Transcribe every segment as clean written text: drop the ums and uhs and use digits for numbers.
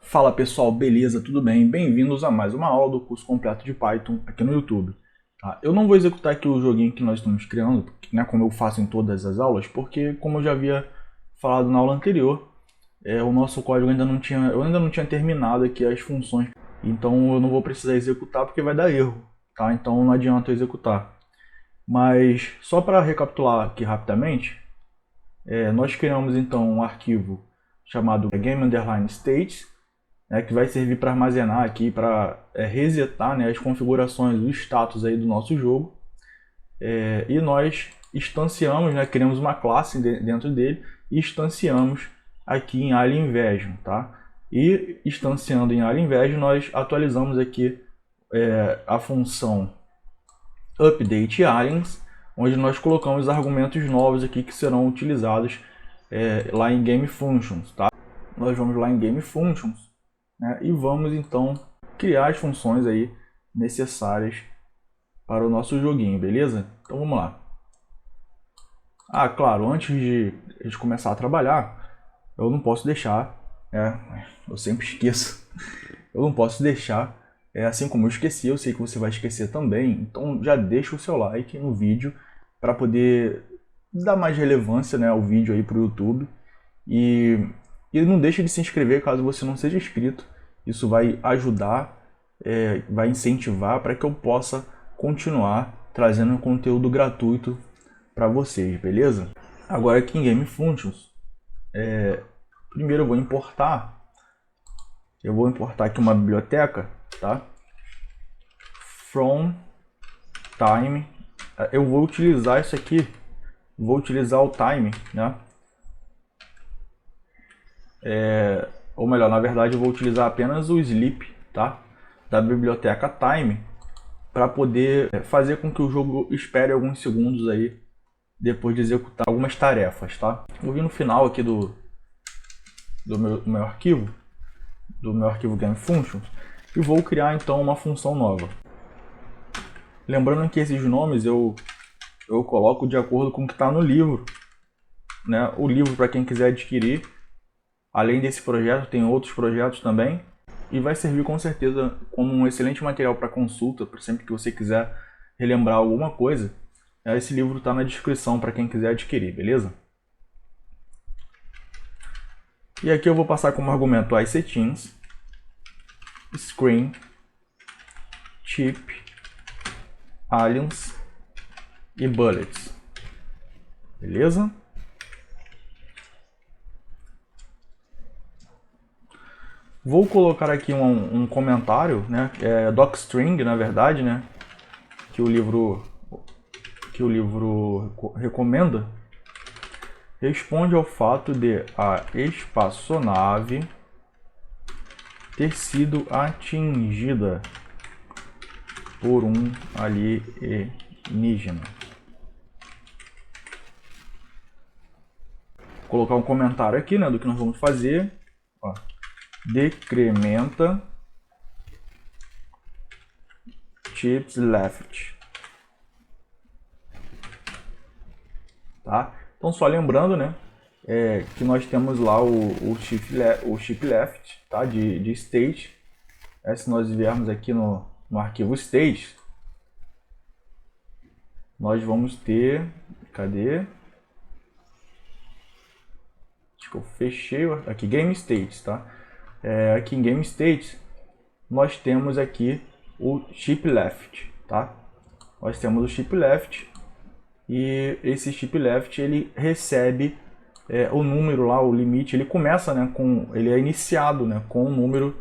Fala pessoal, beleza? Tudo bem? Bem-vindos a mais uma aula do curso completo de Python aqui no YouTube. Tá? Eu não vou executar aqui o joguinho que nós estamos criando, né, como eu faço em todas as aulas, porque como eu já havia falado na aula anterior, o nosso código eu ainda não tinha terminado aqui as funções, então eu não vou precisar executar porque vai dar erro, tá? Então não adianta eu executar. Mas só para recapitular aqui rapidamente, nós criamos então um arquivo chamado game_state, né, que vai servir para armazenar aqui, para resetar, né, as configurações do status aí do nosso jogo. E nós instanciamos, né, criamos uma classe dentro dele e instanciamos aqui em Alien Invasion, tá? E instanciando em Alien Invasion, nós atualizamos aqui a função update_aliens, onde nós colocamos argumentos novos aqui que serão utilizados lá em GameFunctions, tá? Nós vamos lá em GameFunctions, né, e vamos então criar as funções aí necessárias para o nosso joguinho, beleza? Então vamos lá. Claro, antes de começar a trabalhar, eu não posso deixar, eu sempre esqueço, eu não posso deixar, assim como eu esqueci, eu sei que você vai esquecer também, então já deixa o seu like no vídeo para poder dar mais relevância, né, ao vídeo aí para o YouTube. E não deixe de se inscrever caso você não seja inscrito. Isso vai ajudar, vai incentivar para que eu possa continuar trazendo conteúdo gratuito para vocês, beleza? Agora aqui em GameFunctions, primeiro eu vou importar aqui uma biblioteca, tá? From time, eu vou utilizar isso aqui, vou utilizar o time, né? Ou melhor, na verdade eu vou utilizar apenas o sleep, tá? Da biblioteca time, para poder fazer com que o jogo espere alguns segundos aí depois de executar algumas tarefas, tá? Vou vir no final aqui do meu arquivo GameFunctions e vou criar então uma função nova. Lembrando que esses nomes eu coloco de acordo com o que está no livro, né? O livro, para quem quiser adquirir. Além desse projeto, tem outros projetos também, e vai servir com certeza como um excelente material para consulta, para sempre que você quiser relembrar alguma coisa. Esse livro está na descrição para quem quiser adquirir, beleza? E aqui eu vou passar como argumento iSettings, Screen, Chip, Aliens e Bullets, beleza? Vou colocar aqui um comentário, né, docstring, na verdade, né, que o livro recomenda. Responde ao fato de a espaçonave ter sido atingida por um alienígena. Vou colocar um comentário aqui, né, do que nós vamos fazer. Ó. Decrementa chips left, tá? Então só lembrando, né, que nós temos lá o chip left, tá, de state. Se nós viermos aqui no arquivo state, nós vamos ter, cadê? Acho que eu fechei aqui, game state, tá? Aqui em Game State, nós temos aqui o chip left, tá? Nós temos o chip left e esse chip left ele recebe o número lá, o limite, ele começa, né, ele é iniciado, né, com o número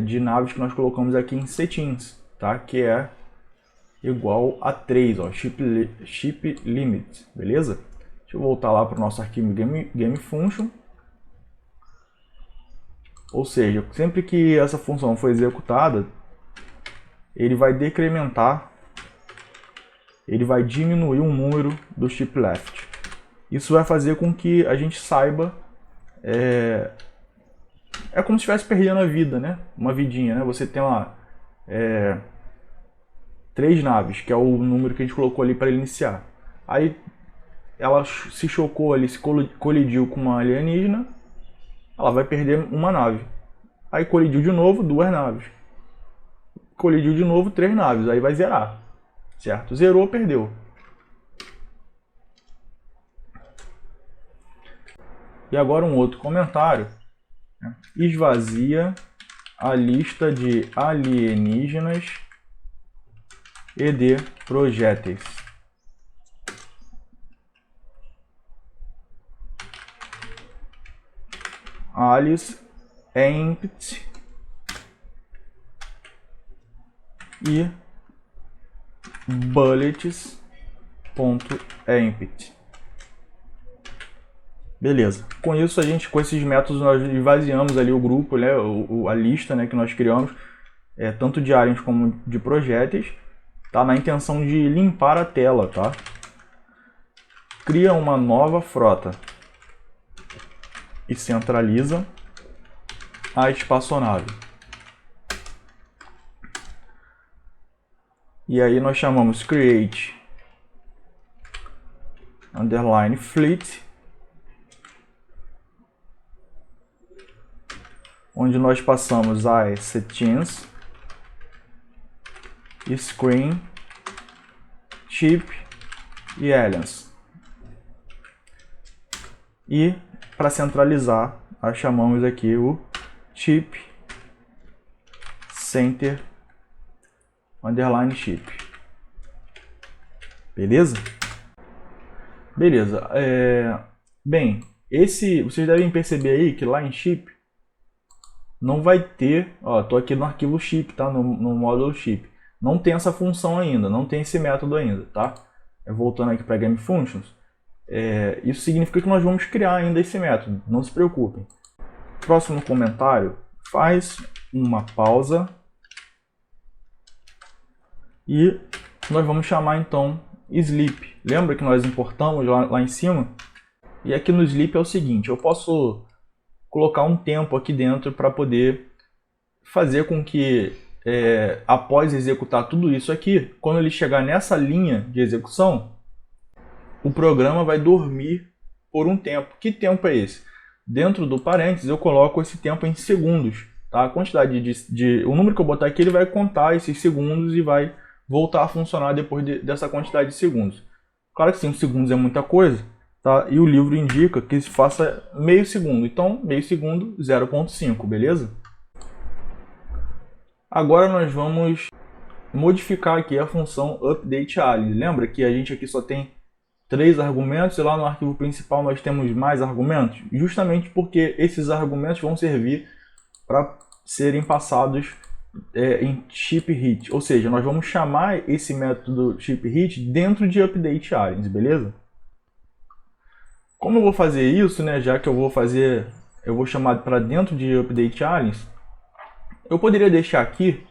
de naves que nós colocamos aqui em settings, tá? Que é igual a 3, ó, chip limit, beleza? Deixa eu voltar lá para o nosso arquivo GameFunction. Ou seja, sempre que essa função for executada, ele vai decrementar, ele vai diminuir o número do chip left. Isso vai fazer com que a gente saiba, é como se estivesse perdendo a vida, né? Uma vidinha, né? Você tem lá 3 naves, que é o número que a gente colocou ali para iniciar. Aí ela se chocou ali, se colidiu com uma alienígena, ela vai perder uma nave. Aí colidiu de novo, 2 naves. Colidiu de novo, 3 naves. Aí vai zerar. Certo? Zerou, perdeu. E agora um outro comentário. Esvazia a lista de alienígenas e de projéteis. Alice empty e bullets.empty. Beleza. Com isso, com esses métodos, nós esvaziamos ali o grupo, né, a lista, né, que nós criamos, tanto de aliens como de projéteis, tá, na intenção de limpar a tela, tá? Cria uma nova frota e centraliza a espaçonave. E aí nós chamamos create underline fleet, onde nós passamos as settings, screen, chip e aliens. E para centralizar, nós chamamos aqui o chip center underline chip. Beleza? Beleza. Bem, vocês devem perceber aí que lá em chip não vai ter, ó, tô aqui no arquivo chip, tá? No módulo chip. Não tem essa função ainda, não tem esse método ainda, tá? Voltando aqui para Game Functions, isso significa que nós vamos criar ainda esse método, não se preocupem. Próximo comentário, faz uma pausa e nós vamos chamar então sleep. Lembra que nós importamos lá em cima? E aqui no sleep é o seguinte, eu posso colocar um tempo aqui dentro para poder fazer com que após executar tudo isso aqui, quando ele chegar nessa linha de execução, o programa vai dormir por um tempo. Que tempo é esse? Dentro do parênteses eu coloco esse tempo em segundos, tá? A quantidade o número que eu botar aqui, ele vai contar esses segundos e vai voltar a funcionar depois dessa quantidade de segundos. Claro que 5 segundos é muita coisa, tá? E o livro indica que se faça meio segundo. Então, meio segundo, 0.5, beleza? Agora nós vamos modificar aqui a função updateAliens. Lembra que a gente aqui só tem 3 argumentos e lá no arquivo principal nós temos mais argumentos? Justamente porque esses argumentos vão servir para serem passados em chip_hit. Ou seja, nós vamos chamar esse método chip_hit dentro de updateAliens, beleza? Como eu vou fazer isso, né, já que eu vou chamar para dentro de updateAliens, eu poderia deixar aqui,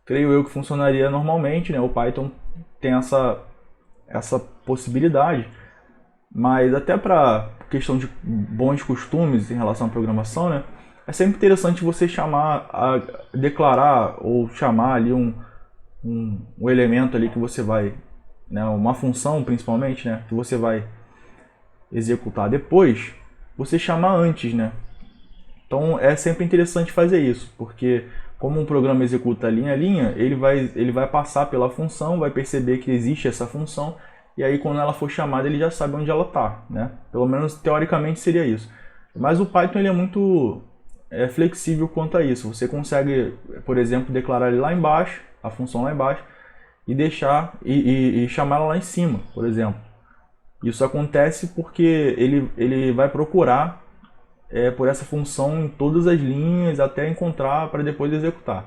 creio eu que funcionaria normalmente, né? O Python tem essa possibilidade, mas até para questão de bons costumes em relação à programação, né? É sempre interessante você declarar ou chamar ali um elemento ali que você vai, né, uma função principalmente, né, que você vai executar depois, você chamar antes, né? Então é sempre interessante fazer isso, porque como um programa executa linha a linha, ele vai passar pela função, vai perceber que existe essa função, e aí quando ela for chamada ele já sabe onde ela está, né? Pelo menos teoricamente seria isso. Mas o Python ele é muito flexível quanto a isso. Você consegue, por exemplo, declarar ele lá embaixo, a função lá embaixo, e deixar e chamar ela lá em cima, por exemplo. Isso acontece porque ele vai procurar por essa função em todas as linhas até encontrar para depois executar.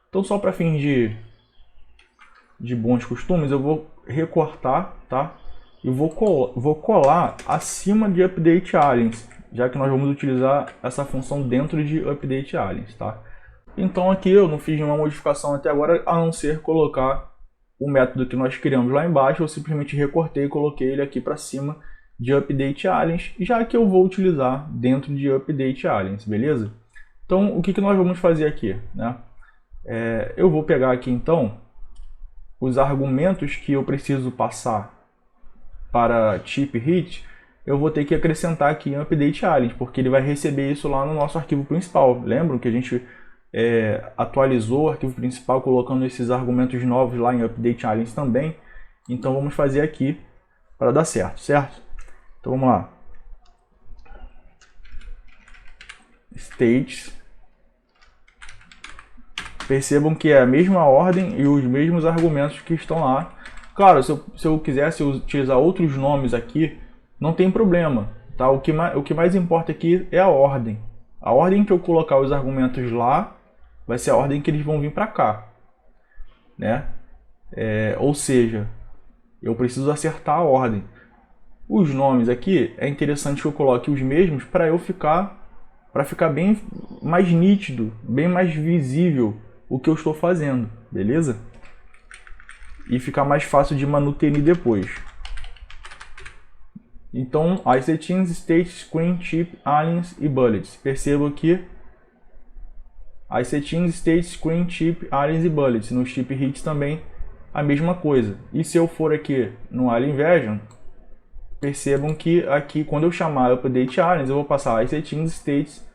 Então, só para fins de bons costumes, eu vou recortar, tá? E vou colar acima de updateAliens, já que nós vamos utilizar essa função dentro de updateAliens, tá? Então aqui eu não fiz nenhuma modificação até agora, a não ser colocar o método que nós criamos lá embaixo. Eu simplesmente recortei e coloquei ele aqui para cima de updateAliens, já que eu vou utilizar dentro de updateAliens, beleza? Então o que nós vamos fazer aqui, né? Eu vou pegar aqui então os argumentos que eu preciso passar para chip_hit eu vou ter que acrescentar aqui um update aliens, porque ele vai receber isso lá no nosso arquivo principal. Lembram que a gente atualizou o arquivo principal colocando esses argumentos novos lá em update aliens também? Então vamos fazer aqui para dar certo, certo? Então vamos lá. States. Percebam que é a mesma ordem e os mesmos argumentos que estão lá. Claro, se eu quisesse utilizar outros nomes aqui, não tem problema. Tá? O que mais importa aqui é a ordem. A ordem que eu colocar os argumentos lá vai ser a ordem que eles vão vir para cá. Né? Ou seja, eu preciso acertar a ordem. Os nomes aqui, é interessante que eu coloque os mesmos para ficar bem mais nítido, bem mais visível o que eu estou fazendo, beleza? E ficar mais fácil de manutenir depois. Então, as settings, state, screen, chip, aliens e bullets. Percebam que as settings, state, screen, chip, aliens e bullets. No chip hits também a mesma coisa. E se eu for aqui no alien version, percebam que aqui quando eu chamar update aliens, eu vou passar as settings, states,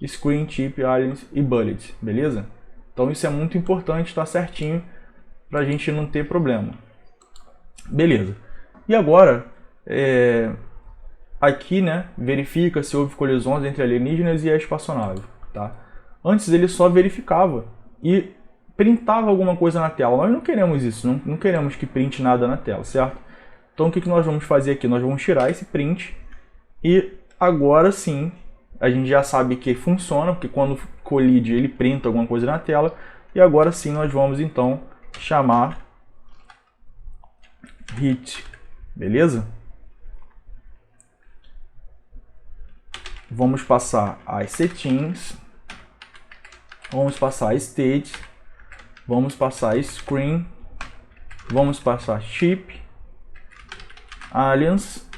screen, chip, aliens e bullets, beleza? Então isso é muito importante, estar certinho para a gente não ter problema. Beleza. E agora, aqui, né, verifica se houve colisões entre alienígenas e a espaçonave. Tá? Antes ele só verificava e printava alguma coisa na tela. Nós não queremos isso, não queremos que printe nada na tela, certo? Então o que nós vamos fazer aqui? Nós vamos tirar esse print e agora sim a gente já sabe que funciona, porque quando colide ele printa alguma coisa na tela. E agora sim nós vamos então chamar hit, beleza? Vamos passar as settings, vamos passar state, vamos passar screen, vamos passar chip, aliens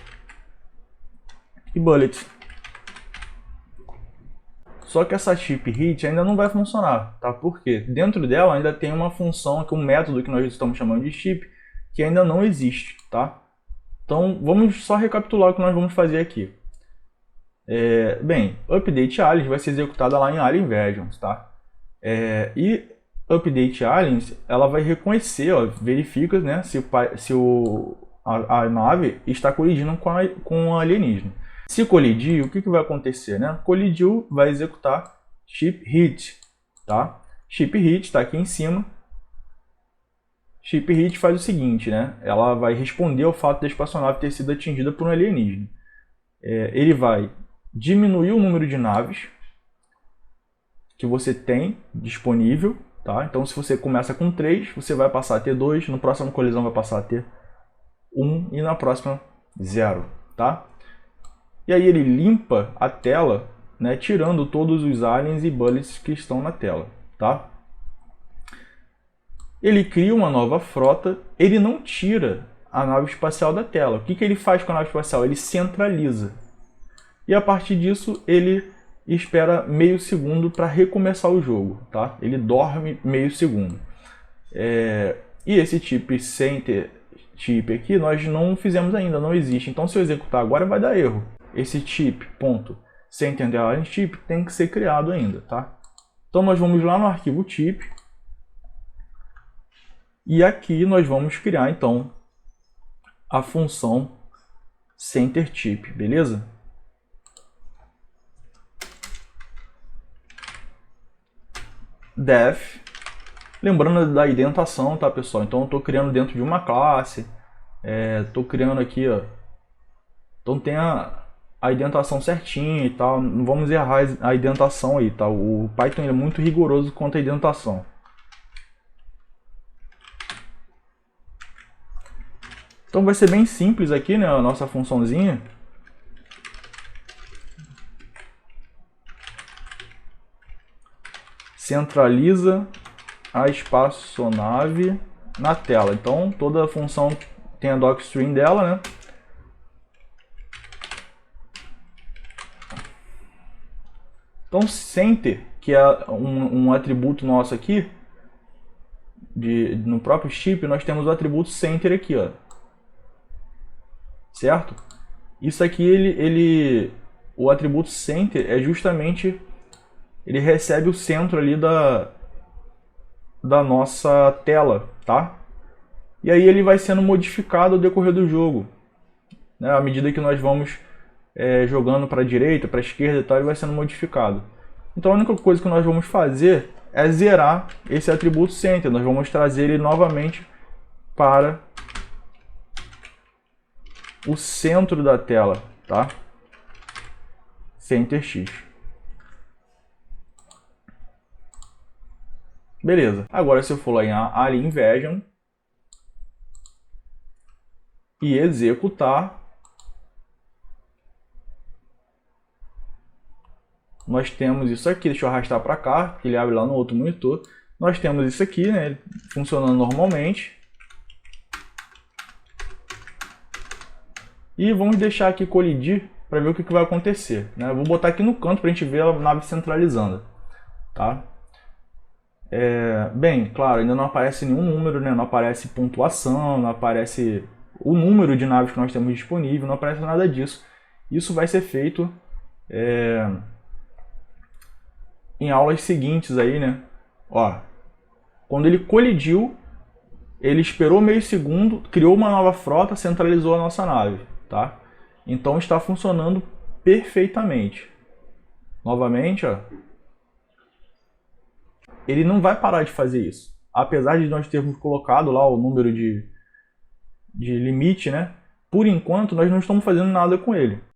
e bullets. Só que essa chip hit ainda não vai funcionar, tá? Porque dentro dela ainda tem uma função, aqui, um método que nós estamos chamando de chip, que ainda não existe, tá? Então vamos só recapitular o que nós vamos fazer aqui. Bem, update aliens vai ser executada lá em alien versions, tá? E update aliens, ela vai reconhecer, ó, verifica, né, se a nave está colidindo com o alienígena. Se colidir, o que vai acontecer, né? Colidiu, vai executar chip hit, tá? Chip hit está aqui em cima. Chip hit faz o seguinte, né? Ela vai responder ao fato da espaçonave ter sido atingida por um alienígena. Ele vai diminuir o número de naves que você tem disponível, tá? Então, se você começa com 3, você vai passar a ter 2, no próximo colisão vai passar a ter 1 e na próxima 0, tá? E aí ele limpa a tela, né, tirando todos os aliens e bullets que estão na tela, tá? Ele cria uma nova frota, ele não tira a nave espacial da tela. O que ele faz com a nave espacial? Ele centraliza. E a partir disso, ele espera meio segundo para recomeçar o jogo, tá? Ele dorme meio segundo. E esse chip center chip aqui nós não fizemos ainda, não existe. Então se eu executar agora vai dar erro. Esse chip, ponto, center underline chip, tem que ser criado ainda, tá? Então nós vamos lá no arquivo chip. E aqui nós vamos criar então a função center chip, beleza? Def, lembrando da indentação, tá, pessoal? Então eu estou criando dentro de uma classe, estou criando aqui, ó. Então tem a indentação certinha e tal, não vamos errar a indentação aí, tá? O Python é muito rigoroso quanto à indentação. Então vai ser bem simples aqui, né, a nossa funçãozinha. Centraliza a espaçonave na tela. Então toda a função tem a docstring dela, né? Então center, que é um atributo nosso aqui, no próprio chip, nós temos o atributo center aqui, ó. Certo? Isso aqui, o atributo center é justamente, ele recebe o centro ali da nossa tela, tá? E aí ele vai sendo modificado ao decorrer do jogo, né? À medida que nós vamos jogando para a direita, para a esquerda e tal, ele vai sendo modificado. Então a única coisa que nós vamos fazer é zerar esse atributo center. Nós vamos trazer ele novamente para o centro da tela, tá? Center X. Beleza. Agora se eu for lá em Alien Invasion e executar, nós temos isso aqui. Deixa eu arrastar para cá, que ele abre lá no outro monitor. Nós temos isso aqui, né, funcionando normalmente. E vamos deixar aqui colidir para ver o que vai acontecer, né? Eu vou botar aqui no canto para a gente ver a nave centralizando, tá? Bem, claro, ainda não aparece nenhum número, né? Não aparece pontuação, não aparece o número de naves que nós temos disponível, não aparece nada disso. Isso vai ser feito em aulas seguintes aí, né? Ó, quando ele colidiu, ele esperou meio segundo, criou uma nova frota, centralizou a nossa nave, tá? Então está funcionando perfeitamente. Novamente, ó, ele não vai parar de fazer isso. Apesar de nós termos colocado lá o número de limite, né? Por enquanto, nós não estamos fazendo nada com ele.